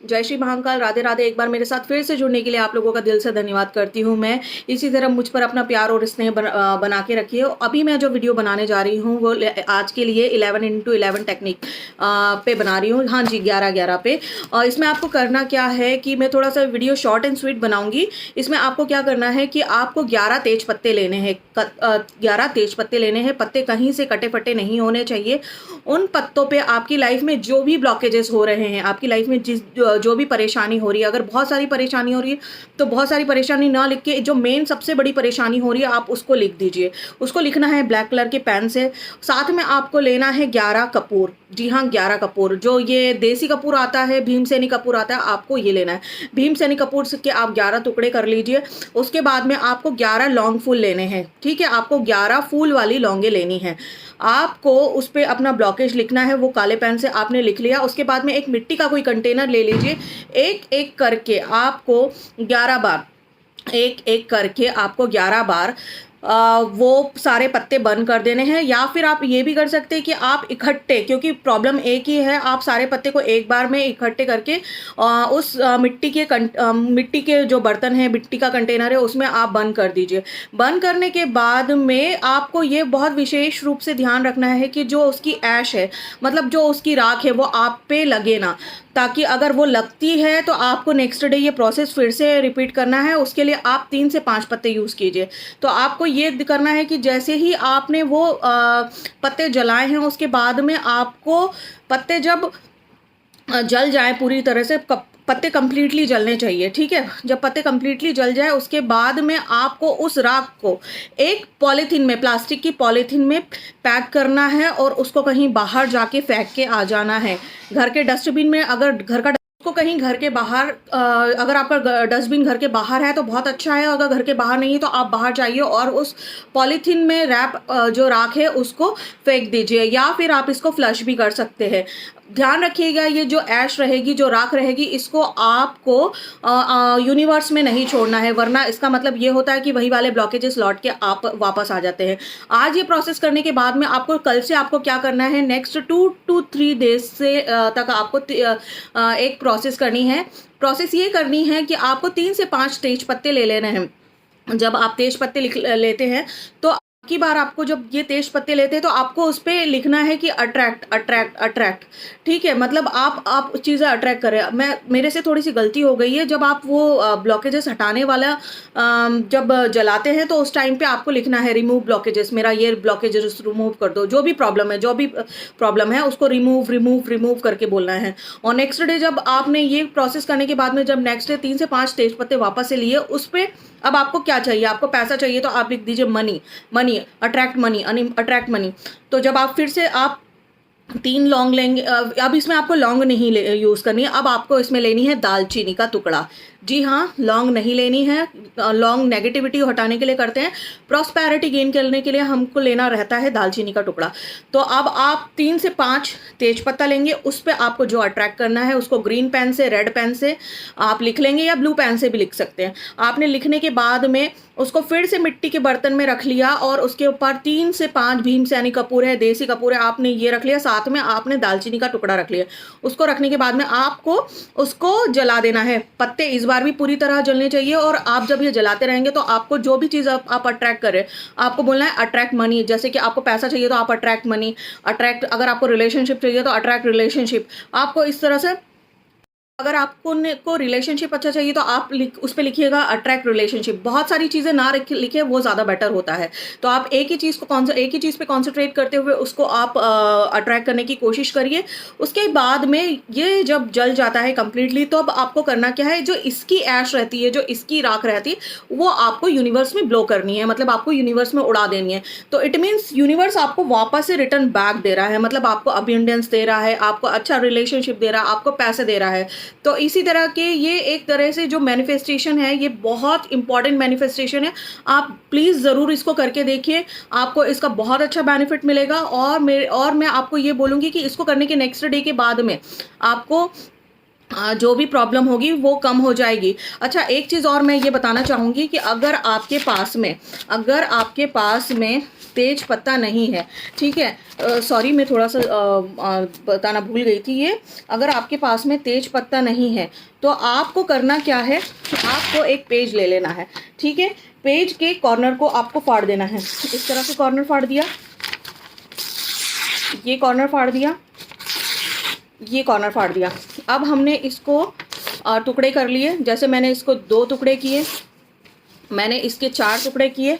जय श्री महाकाल, राधे राधे। एक बार मेरे साथ फिर से जुड़ने के लिए आप लोगों का दिल से धन्यवाद करती हूँ मैं। इसी तरह मुझ पर अपना प्यार और स्नेह बना के रखिए। अभी मैं जो वीडियो बनाने जा रही हूँ वो आज के लिए 11x11 टेक्निक पे बना रही हूँ। हाँ जी, 11-11 पे। और इसमें आपको करना क्या है कि मैं थोड़ा सा वीडियो शॉर्ट एंड स्वीट बनाऊंगी। इसमें आपको क्या करना है कि आपको 11 तेज पत्ते लेने हैं। 11 तेज पत्ते लेने हैं। पत्ते कहीं से कटे फटे नहीं होने चाहिए। उन पत्तों पे आपकी लाइफ में जो भी ब्लॉकेजेस हो रहे हैं, आपकी लाइफ में जो भी परेशानी हो रही है, अगर बहुत सारी परेशानी हो रही है तो बहुत सारी परेशानी ना लिख के जो मेन सबसे बड़ी परेशानी हो रही है आप उसको लिख दीजिए। उसको लिखना है ब्लैक कलर के पेन से। साथ में आपको लेना है 11 कपूर। जी हाँ, 11 कपूर। जो ये देसी कपूर आता है, भीमसेनी कपूर आता है, आपको ये लेना है। भीमसेनी कपूर के आप 11 टुकड़े कर लीजिए। उसके बाद में आपको 11 लौंग फूल लेने हैं। ठीक है, आपको 11 फूल वाली लौंगे लेनी है। आपको उस पे अपना ब्लॉकेज लिखना है, वो काले पेन से आपने लिख लिया। उसके बाद में एक मिट्टी का कोई कंटेनर ले लीजिए। एक एक करके आपको 11 बार, एक एक करके आपको 11 बार वो सारे पत्ते बंद कर देने हैं। या फिर आप ये भी कर सकते हैं कि आप इकट्ठे, क्योंकि प्रॉब्लम एक ही है, आप सारे पत्ते को एक बार में इकट्ठे करके उस मिट्टी के जो बर्तन है, मिट्टी का कंटेनर है, उसमें आप बंद कर दीजिए। बंद करने के बाद में आपको ये बहुत विशेष रूप से ध्यान रखना है कि जो उसकी ऐश है, मतलब जो उसकी राख है, वो आप पे लगे ना। ताकि अगर वो लगती है तो आपको नेक्स्ट डे ये प्रोसेस फिर से रिपीट करना है। उसके लिए आप 3 से 5 पत्ते यूज़ कीजिए। तो आपको ये करना है कि जैसे ही आपने वो पत्ते जलाए हैं, उसके बाद में आपको पत्ते जब जल जाए पूरी तरह से, पत्ते कंप्लीटली जलने चाहिए। ठीक है, जब पत्ते कंप्लीटली जल जाए उसके बाद में आपको उस राख को एक पॉलीथीन में, प्लास्टिक की पॉलीथीन में पैक करना है और उसको कहीं बाहर जाके फेंक के आ जाना है। घर के डस्टबिन में, अगर घर का उसको कहीं घर के बाहर, अगर आपका डस्टबिन घर के बाहर है तो बहुत अच्छा है। अगर घर के बाहर नहीं है तो आप बाहर जाइए और उस पॉलीथीन में रैप जो राख है उसको फेंक दीजिए। या फिर आप इसको फ्लश भी कर सकते हैं। ध्यान रखिएगा, ये जो ऐश रहेगी, जो राख रहेगी, इसको आपको यूनिवर्स में नहीं छोड़ना है, वरना इसका मतलब ये होता है कि वही वाले ब्लॉकेजेस लौट के आप वापस आ जाते हैं। आज ये प्रोसेस करने के बाद में आपको कल से आपको क्या करना है, नेक्स्ट 2 to 3 डेज से तक आपको एक प्रोसेस करनी है। प्रोसेस ये करनी है कि आपको 3 से 5 तेज पत्ते ले लेने हैं। जब आप तेज पत्ते लेते हैं तो की बार आपको, जब ये तेज पत्ते लेते हैं तो आपको उस पर लिखना है कि अट्रैक्ट अट्रैक्ट अट्रैक्ट। ठीक है, मतलब आप चीज़ें अट्रैक्ट करें। मेरे से थोड़ी सी गलती हो गई है। जब आप वो ब्लॉकेजेस हटाने वाला जब जलाते हैं तो उस टाइम पे आपको लिखना है रिमूव ब्लॉकेजेस, मेरा ये ब्लॉकेजेस रिमूव कर दो। जो भी प्रॉब्लम है उसको रिमूव रिमूव रिमूव करके बोलना है। और नेक्स्ट डे जब आपने ये प्रोसेस करने के बाद में, जब नेक्स्ट डे 3 से 5 तेज पत्ते वापस से लिए, उस पर अब आपको क्या चाहिए, आपको पैसा चाहिए तो आप लिख दीजिए money, money attract money, attract money. तो जब आप फिर से आप 3 लौंग लेंगे, अब इसमें आपको लौंग नहीं यूज़ करनी है। अब आपको इसमें लेनी है दालचीनी का टुकड़ा। जी हाँ, लौंग नहीं लेनी है। लौंग नेगेटिविटी हटाने के लिए करते हैं, प्रॉस्पेरिटी गेन करने के लिए हमको लेना रहता है दालचीनी का टुकड़ा। तो अब आप 3 से 5 तेज पत्ता लेंगे। उस पर आपको जो अट्रैक्ट करना है उसको ग्रीन पेन से, रेड पेन से आप लिख लेंगे, या ब्लू पेन से भी लिख सकते हैं। आपने लिखने के बाद में उसको फिर से मिट्टी के बर्तन में रख लिया और उसके ऊपर 3 से 5 भीमसेनी कपूर है, देसी कपूर है, आपने ये रख लिया। साथ में आपने दालचीनी का टुकड़ा रख लिया। उसको रखने के बाद में आपको उसको जला देना है। पत्ते इस बार भी पूरी तरह जलने चाहिए। और आप जब ये जलाते रहेंगे तो आपको जो भी चीज़ आप अट्रैक्ट करें, आपको बोलना है अट्रैक्ट मनी। जैसे कि आपको पैसा चाहिए तो आप अट्रैक्ट मनी, अट्रैक्ट, अगर आपको रिलेशनशिप चाहिए तो अट्रैक्ट रिलेशनशिप। आपको इस तरह से, अगर आपको को रिलेशनशिप अच्छा चाहिए तो आप उस पे लिखिएगा अट्रैक्ट रिलेशनशिप। बहुत सारी चीज़ें ना लिखे, वो ज़्यादा बेटर होता है। तो आप एक ही चीज़ पे कॉन्सेंट्रेट करते हुए उसको आप अट्रैक्ट करने की कोशिश करिए। उसके बाद में ये जब जल जाता है कंप्लीटली, तो अब आपको करना क्या है, जो इसकी ऐश रहती है, जो इसकी राख रहती है, वो आपको यूनिवर्स में ब्लो करनी है, मतलब आपको यूनिवर्स में उड़ा देनी है। तो इट मीन्स यूनिवर्स आपको वापस से रिटर्न बैक दे रहा है, मतलब आपको अबंडेंस दे रहा है, आपको अच्छा रिलेशनशिप दे रहा है, आपको पैसे दे रहा है। तो इसी तरह के ये एक तरह से जो मैनिफेस्टेशन है, ये बहुत इंपॉर्टेंट मैनिफेस्टेशन है। आप प्लीज़ ज़रूर इसको करके देखिए, आपको इसका बहुत अच्छा बेनिफिट मिलेगा। और मैं आपको ये बोलूँगी कि इसको करने के नेक्स्ट डे के बाद में आपको जो भी प्रॉब्लम होगी वो कम हो जाएगी। अच्छा, एक चीज़ और मैं ये बताना चाहूँगी कि अगर आपके पास में तेज पत्ता नहीं है, ठीक है, सॉरी मैं थोड़ा सा बताना भूल गई थी ये। अगर आपके पास में तेज पत्ता नहीं है तो आपको करना क्या है, आपको एक पेज ले लेना है, ठीक है। पेज के कॉर्नर को आपको फाड़ देना है। इस तरह से कॉर्नर फाड़ दिया, ये कॉर्नर फाड़ दिया, ये कॉर्नर फाड़ दिया। अब हमने इसको टुकड़े कर लिए। जैसे मैंने इसको 2 टुकड़े किए, मैंने इसके 4 टुकड़े किए,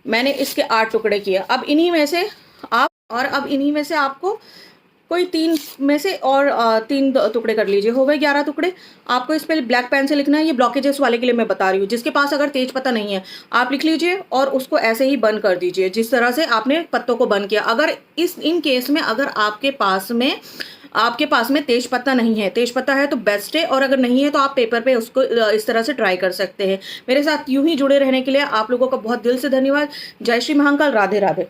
मैंने इसके 8 टुकड़े किए। अब इन्हीं में से आपको कोई 3 में से और 3 टुकड़े कर लीजिए, हो गए 11 टुकड़े। आपको इस पे ब्लैक पेन से लिखना है, ये ब्लॉकेजेस वाले के लिए मैं बता रही हूँ। जिसके पास अगर तेज पत्ता नहीं है आप लिख लीजिए और उसको ऐसे ही बंद कर दीजिए जिस तरह से आपने पत्तों को बंद किया। अगर इन केस में अगर आपके पास में तेज पत्ता नहीं है, तेज पत्ता है तो बेस्ट है, और अगर नहीं है तो आप पेपर पे उसको इस तरह से ट्राई कर सकते हैं। मेरे साथ यूं ही जुड़े रहने के लिए आप लोगों का बहुत दिल से धन्यवाद। जय श्री महाकाल, राधे राधे।